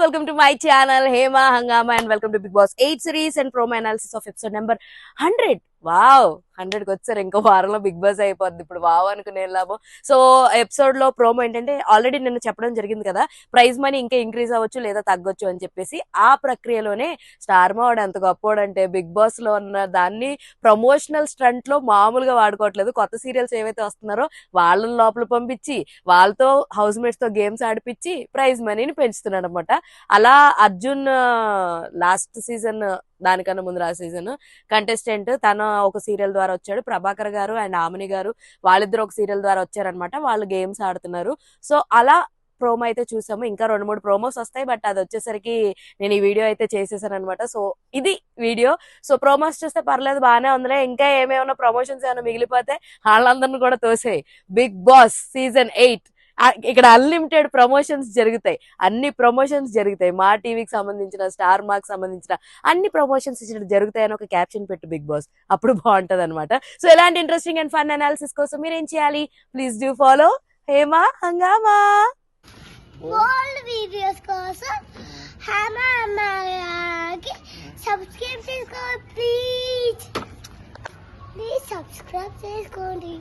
welcome to my channel Hema Hangama and welcome to Big Boss 8 series and promo analysis of episode number 100. Wow 100కి వచ్చారు. ఇంకో వారంలో big boss అయిపోద్ది. ఇప్పుడు wow అనుకునే వెళ్ళాము. So episode లో ప్రోమో ఏంటంటే ఆల్రెడీ నిన్న చెప్పడం జరిగింది కదా, ప్రైజ్ మనీ ఇంకా ఇంక్రీజ్ అవ్వచ్చు లేదా తగ్గొచ్చు అని చెప్పేసి. ఆ ప్రక్రియలోనే స్టార్ మావాడు ఎంత గొప్పోడంటే బిగ్ బాస్ లో ఉన్న దాన్ని ప్రమోషనల్ స్టంట్ లో మామూలుగా వాడుకోవట్లేదు. కొత్త సీరియల్స్ ఏవైతే వస్తున్నారో వాళ్ళని లోపల పంపించి వాళ్ళతో హౌస్ మేట్స్ తో గేమ్స్ ఆడిపించి ప్రైజ్ మనీని పెంచుతున్నాడు అనమాట. అలా అర్జున్ లాస్ట్ సీజన్, దానికన్నా ముందు ఆ సీజన్ కంటెస్టెంట్, తన ఒక సీరియల్ ద్వారా వచ్చాడు. ప్రభాకర్ గారు అండ్ ఆమని గారు వాళ్ళిద్దరు ఒక సీరియల్ ద్వారా వచ్చారనమాట. వాళ్ళు గేమ్స్ ఆడుతున్నారు. సో అలా ప్రోమో అయితే చూసాము. ఇంకా 2-3 ప్రోమోస్ వస్తాయి, బట్ అది వచ్చేసరికి నేను ఈ వీడియో అయితే చేసేసాను అనమాట. సో ఇది వీడియో. సో ప్రోమోస్ చూస్తే పర్లేదు, బాగానే ఉందిలే. ఇంకా ఏమేమన్నా ప్రమోషన్స్ ఏమైనా మిగిలిపోతే వాళ్ళందరినీ కూడా తోసేయి. బిగ్ బాస్ సీజన్ 8 ఇక్కడ అన్లిమిటెడ్ ప్రమోషన్స్ జరుగుతాయి. అన్ని ప్రమోషన్స్ జరుగుతాయి. మా టీవీకి సంబంధించిన, స్టార్ మార్క్ సంబంధించిన అన్ని ప్రమోషన్స్ జరుగుతాయని ఒక క్యాప్షన్ పెట్టు బిగ్ బాస్, అప్పుడు బాగుంటది అనమాట. సో ఎలాంటి ఇంట్రెస్టింగ్ అండ్ ఫన్ అనాలిసిస్ కోసం మీరు ఏం చేయాలి? ప్లీజ్ డూ ఫాలో హేమా హంగామా. వీడియోస్ కోసం హేమా హంగామాకి సబ్స్క్రైబ్ చేసుకోండి. ప్లీజ్ సబ్స్క్రైబ్ చేసుకోండి.